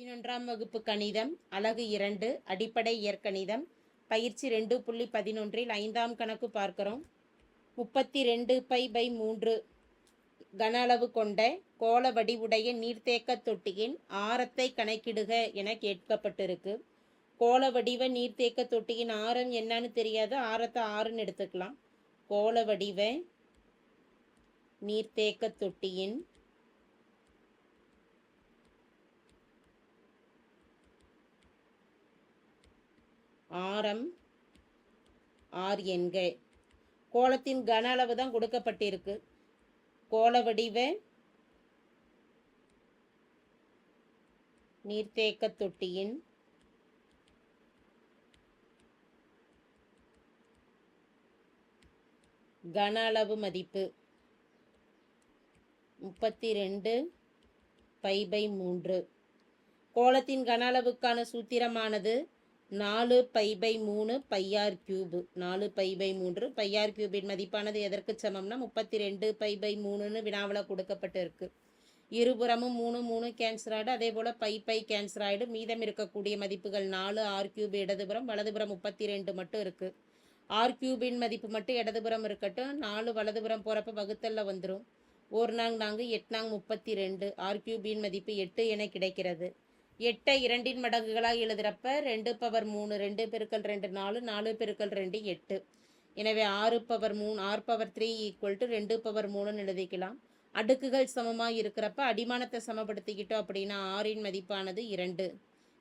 11ஆம் வகுப்பு கணிதம் அலகு 2 அடிப்படை இயற்கணிதம் பயிற்சி 2.11 ஐந்தாம் கணக்கு பார்க்கிறோம். 32π/3 கன அளவு கொண்ட கோள வடிவுடைய நீர்த்தேக்க தொட்டியின் ஆரத்தை கணக்கிடுக என கேட்கப்பட்டிருக்கு. கோள வடிவ நீர்த்தேக்க தொட்டியின் ஆரம் என்னன்னு தெரியாது, ஆரத்தை 6ன்னு எடுத்துக்கலாம். கோள வடிவ நீர்த்தேக்க தொட்டியின் ஆரம் ஆர் என்க. கோளத்தின் கன அளவு தான் கொடுக்கப்பட்டிருக்கு. கோள வடிவ நீர்த்தேக்க தொட்டியின் கன அளவு மதிப்பு 32π/3. கோளத்தின் கன அளவுக்கான சூத்திரமானது 4π/3 πr3. 4π/3 πr3 மதிப்பானது எதற்கு சமம்னா 32π/3ன்னு வினாவில் கொடுக்கப்பட்டிருக்கு. இருபுறமும் 3 கேன்சல் ஆகிடு, அதே போல் பை கேன்சல் ஆகிடு. மீதம் இருக்கக்கூடிய மதிப்புகள் 4 r3 இடதுபுறம், வலதுபுறம் 32 மட்டும் இருக்குது. r3 மதிப்பு மட்டும் இடதுபுறம் இருக்கட்டும், 4 வலதுபுறம் போகிறப்ப வகுத்தல்ல வந்துடும். 1 நாங் 4 8 நாங் 32. r3 மதிப்பு 8 என கிடைக்கிறது. 8ஐ 2 மடங்குகளாக எழுதுகிறப்ப 2/3 2 × 2 4 4 × 2 8. எனவே 6/3 = 2/3ன்னு எழுதிக்கலாம். அடுக்குகள் சமமாக இருக்கிறப்ப அடிமானத்தை சமப்படுத்திக்கிட்டோம் அப்படின்னா ஆரின் மதிப்பானது 2.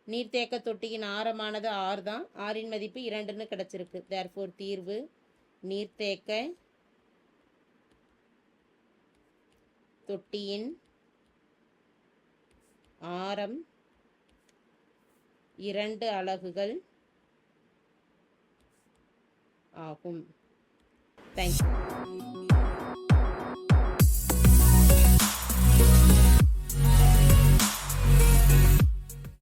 நீர்த்தேக்க தொட்டியின் ஆரமானது 6 தான், ஆரின் மதிப்பு 2ன்னு கிடச்சிருக்கு. தேர்ஃபோர் தீர்வு நீர்த்தேக்க தொட்டியின் ஆரம் 2 அலகுகள் ஆகும். தேங்க்யூ.